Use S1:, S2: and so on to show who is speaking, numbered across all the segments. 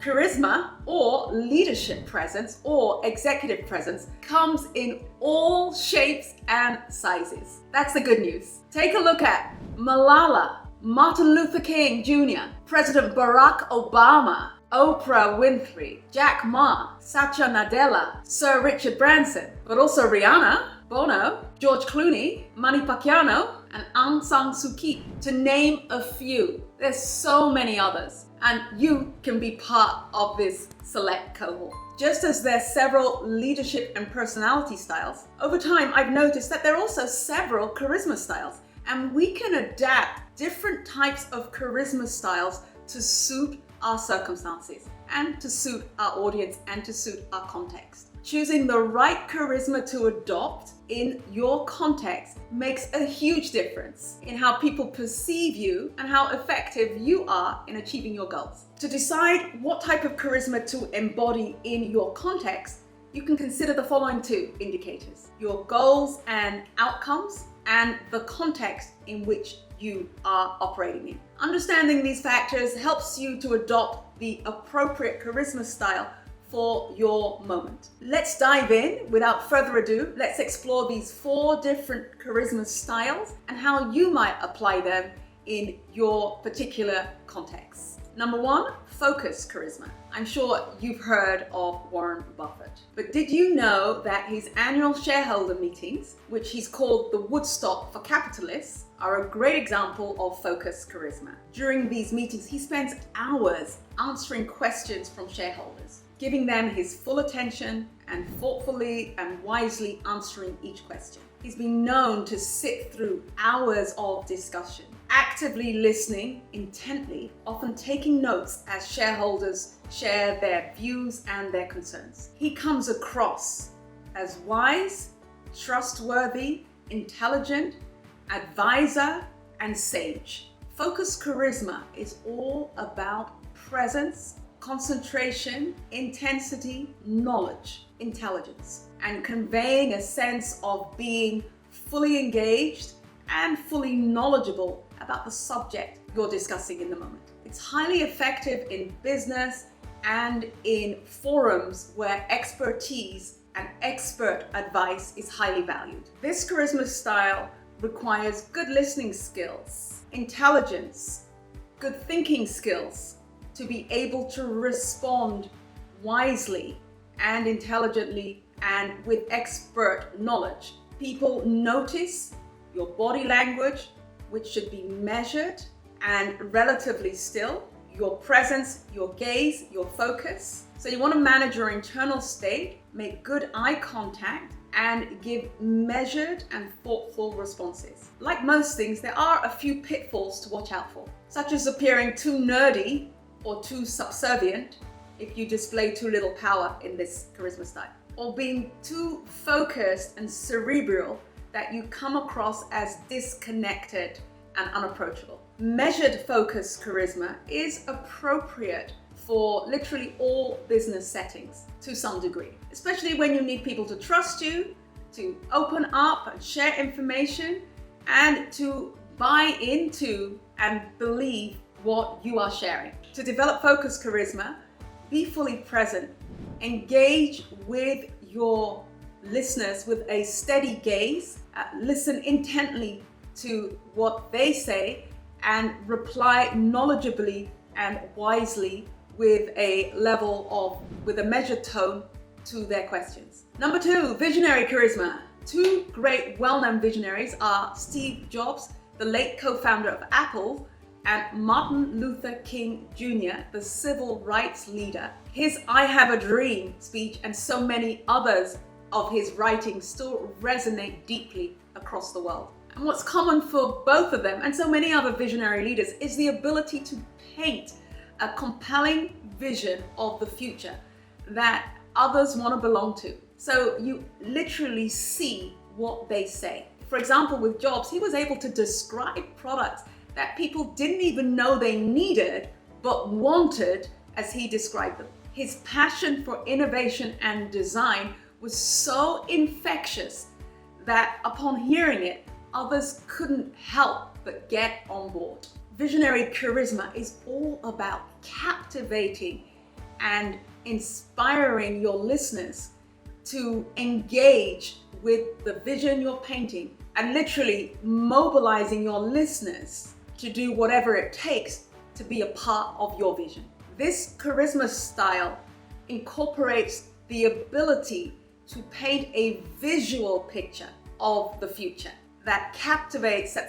S1: Charisma, or leadership presence, or executive presence, comes in all shapes and sizes. That's the good news. Take a look at Malala, Martin Luther King Jr., President Barack Obama, Oprah Winfrey, Jack Ma, Satya Nadella, Sir Richard Branson, but also Rihanna, Bono, George Clooney, Manny Pacquiao, and Aung San Suu Kyi, to name a few. There's so many others, and you can be part of this select cohort. Just as there's several leadership and personality styles, over time I've noticed that there are also several charisma styles, and we can adapt different types of charisma styles to suit our circumstances and to suit our audience and to suit our context. Choosing the right charisma to adopt in your context makes a huge difference in how people perceive you and how effective you are in achieving your goals. To decide what type of charisma to embody in your context, you can consider the following two indicators: your goals and outcomes, and the context in which you are operating in. Understanding these factors helps you to adopt the appropriate charisma style for your moment. Let's dive in. Without further ado, let's explore these 4 different charisma styles and how you might apply them in your particular context. Number 1, focus charisma. I'm sure you've heard of Warren Buffett, but did you know that his annual shareholder meetings, which he's called the Woodstock for capitalists, are a great example of focus charisma. During these meetings, he spends hours answering questions from shareholders, giving them his full attention and thoughtfully and wisely answering each question. He's been known to sit through hours of discussion, actively listening intently, often taking notes as shareholders share their views and their concerns. He comes across as wise, trustworthy, intelligent, advisor, and sage. Focus charisma is all about presence, concentration, intensity, knowledge, intelligence, and conveying a sense of being fully engaged and fully knowledgeable about the subject you're discussing in the moment. It's highly effective in business and in forums where expertise and expert advice is highly valued. This charisma style requires good listening skills, intelligence, good thinking skills to be able to respond wisely and intelligently and with expert knowledge. People notice your body language, which should be measured and relatively still, your presence, your gaze, your focus. So you want to manage your internal state, make good eye contact, and give measured and thoughtful responses. Like most things, there are a few pitfalls to watch out for, such as appearing too nerdy or too subservient if you display too little power in this charisma style, or being too focused and cerebral that you come across as disconnected and unapproachable. Measured focus charisma is appropriate for literally all business settings to some degree, especially when you need people to trust you, to open up and share information, and to buy into and believe what you are sharing. To develop focus charisma, be fully present, engage with your listeners with a steady gaze, listen intently to what they say, and reply knowledgeably and wisely with a measured tone to their questions. Number 2, visionary charisma. 2 great well-known visionaries are Steve Jobs, the late co-founder of Apple, and Martin Luther King Jr., the civil rights leader. His "I Have a Dream" speech and so many others of his writings still resonate deeply across the world. And what's common for both of them and so many other visionary leaders is the ability to paint a compelling vision of the future that others want to belong to. So you literally see what they say. For example, with Jobs, he was able to describe products that people didn't even know they needed, but wanted as he described them. His passion for innovation and design was so infectious that upon hearing it, others couldn't help but get on board. Visionary charisma is all about captivating and inspiring your listeners to engage with the vision you're painting, and literally mobilizing your listeners to do whatever it takes to be a part of your vision. This charisma style incorporates the ability to paint a visual picture of the future that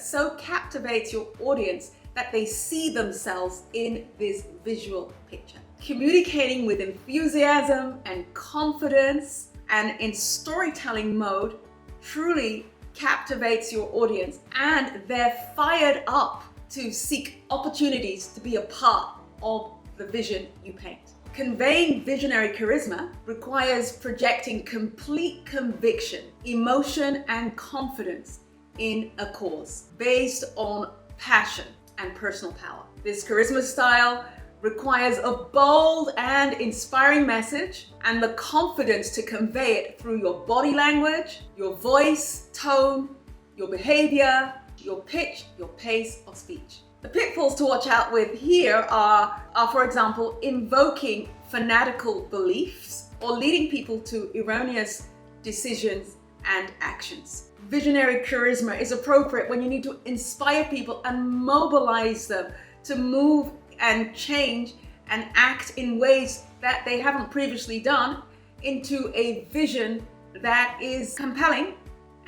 S1: so captivates your audience that they see themselves in this visual picture. Communicating with enthusiasm and confidence and in storytelling mode truly captivates your audience, and they're fired up to seek opportunities to be a part of the vision you paint. Conveying visionary charisma requires projecting complete conviction, emotion, and confidence in a cause based on passion and personal power. This charisma style requires a bold and inspiring message and the confidence to convey it through your body language, your voice, tone, your behavior, your pitch, your pace of speech. The pitfalls to watch out with here are for example, invoking fanatical beliefs or leading people to erroneous decisions and actions. Visionary charisma is appropriate when you need to inspire people and mobilize them to move and change and act in ways that they haven't previously done into a vision that is compelling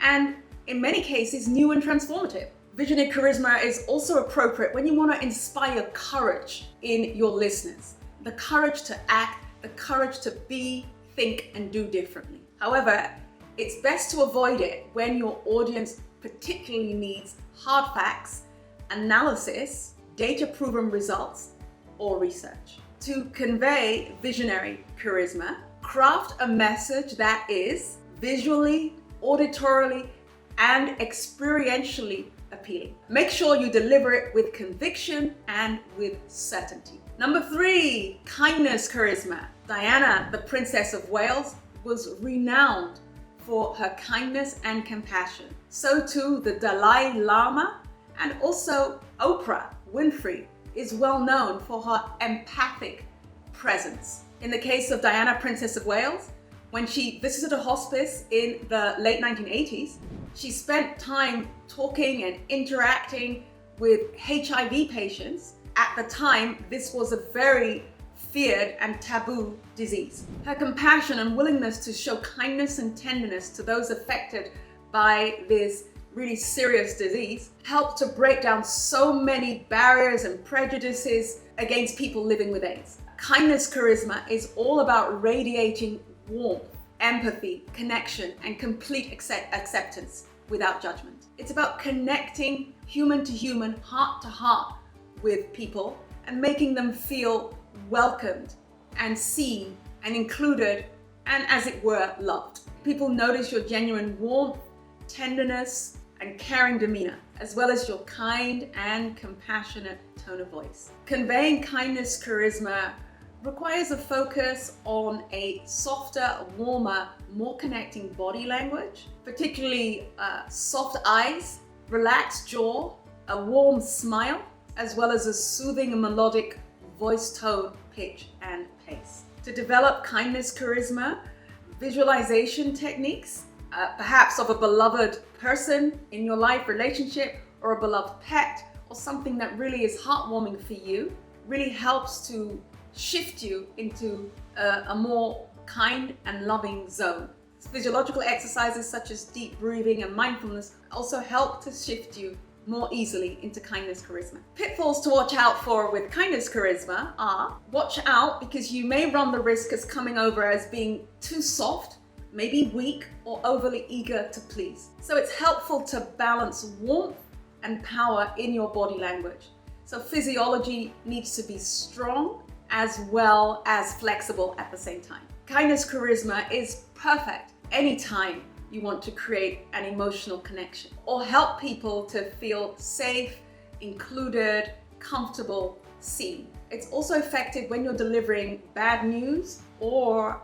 S1: and in many cases new and transformative. Visionary charisma is also appropriate when you want to inspire courage in your listeners. The courage to act, the courage to be, think, and do differently. However, it's best to avoid it when your audience particularly needs hard facts, analysis, data-proven results, or research. To convey visionary charisma, craft a message that is visually, auditorily, and experientially appealing. Make sure you deliver it with conviction and with certainty. Number 3, kindness charisma. Diana, the Princess of Wales, was renowned for her kindness and compassion. So too the Dalai Lama, and also Oprah Winfrey is well known for her empathic presence. In the case of Diana, Princess of Wales, when she visited a hospice in the late 1980s, she spent time talking and interacting with HIV patients. At the time, this was a very feared and taboo disease. Her compassion and willingness to show kindness and tenderness to those affected by this really serious disease helped to break down so many barriers and prejudices against people living with AIDS. Kindness charisma is all about radiating warmth, empathy, connection, and complete acceptance without judgment. It's about connecting human to human, heart to heart with people and making them feel welcomed and seen and included and, as it were, loved. People notice your genuine warmth, tenderness, and caring demeanor, as well as your kind and compassionate tone of voice. Conveying kindness charisma requires a focus on a softer, warmer, more connecting body language, particularly soft eyes, relaxed jaw, a warm smile, as well as a soothing and melodic voice tone, pitch, and pace. To develop kindness charisma, visualization techniques, perhaps of a beloved person in your life relationship, or a beloved pet, or something that really is heartwarming for you, really helps to shift you into a more kind and loving zone. Physiological exercises such as deep breathing and mindfulness also help to shift you more easily into kindness charisma. Pitfalls to watch out for with kindness charisma are: watch out because you may run the risk of coming over as being too soft, maybe weak, or overly eager to please. So it's helpful to balance warmth and power in your body language. So physiology needs to be strong as well as flexible at the same time. Kindness charisma is perfect anytime you want to create an emotional connection or help people to feel safe, included, comfortable, seen. It's also effective when you're delivering bad news or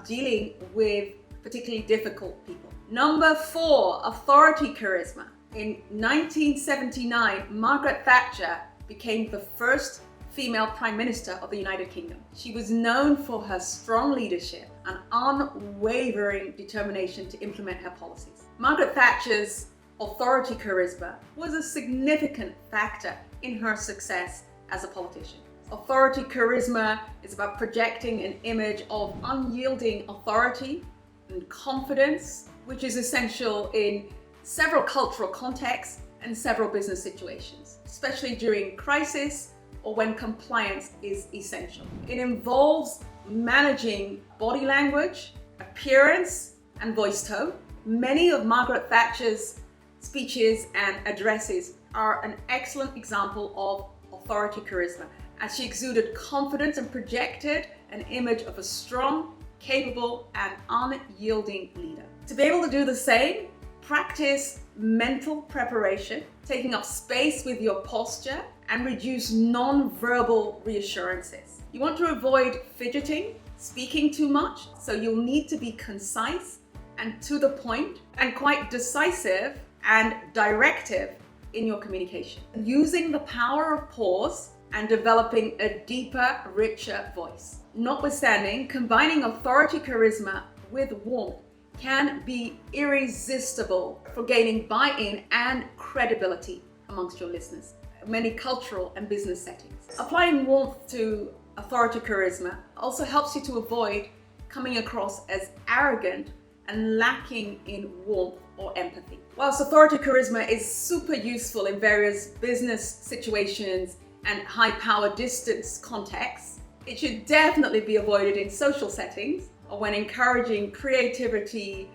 S1: dealing with particularly difficult people. Number 4, authority charisma. In 1979, Margaret Thatcher became the first female Prime Minister of the United Kingdom. She was known for her strong leadership and unwavering determination to implement her policies. Margaret Thatcher's authority charisma was a significant factor in her success as a politician. Authority charisma is about projecting an image of unyielding authority and confidence, which is essential in several cultural contexts and several business situations, especially during crisis or when compliance is essential. It involves managing body language, appearance, and voice tone. Many of Margaret Thatcher's speeches and addresses are an excellent example of authority charisma, as she exuded confidence and projected an image of a strong, capable, and unyielding leader. To be able to do the same, practice mental preparation, taking up space with your posture, and reduce non-verbal reassurances. You want to avoid fidgeting, speaking too much, so you'll need to be concise and to the point, and quite decisive and directive in your communication. Using the power of pause and developing a deeper, richer voice. Notwithstanding, combining authority charisma with warmth can be irresistible for gaining buy-in and credibility amongst your listeners in many cultural and business settings. Applying warmth to authority charisma also helps you to avoid coming across as arrogant and lacking in warmth or empathy. Whilst authority charisma is super useful in various business situations and high-power distance contexts, it should definitely be avoided in social settings or when encouraging creativity,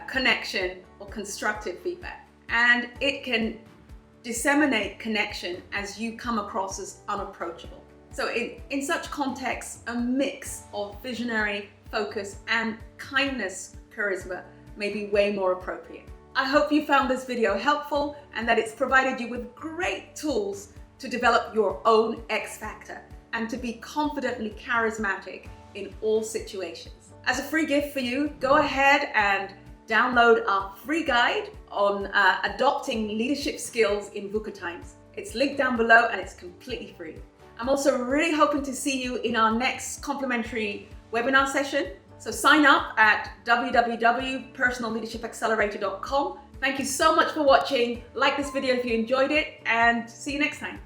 S1: connection, or constructive feedback. And it can disseminate connection as you come across as unapproachable. So in such contexts, a mix of visionary, focus, and kindness charisma may be way more appropriate. I hope you found this video helpful and that it's provided you with great tools to develop your own X factor and to be confidently charismatic in all situations. As a free gift for you, go ahead and download our free guide on adopting leadership skills in VUCA times. It's linked down below and it's completely free. I'm also really hoping to see you in our next complimentary webinar session. So sign up at www.personalleadershipaccelerator.com. Thank you so much for watching. Like this video if you enjoyed it, and see you next time.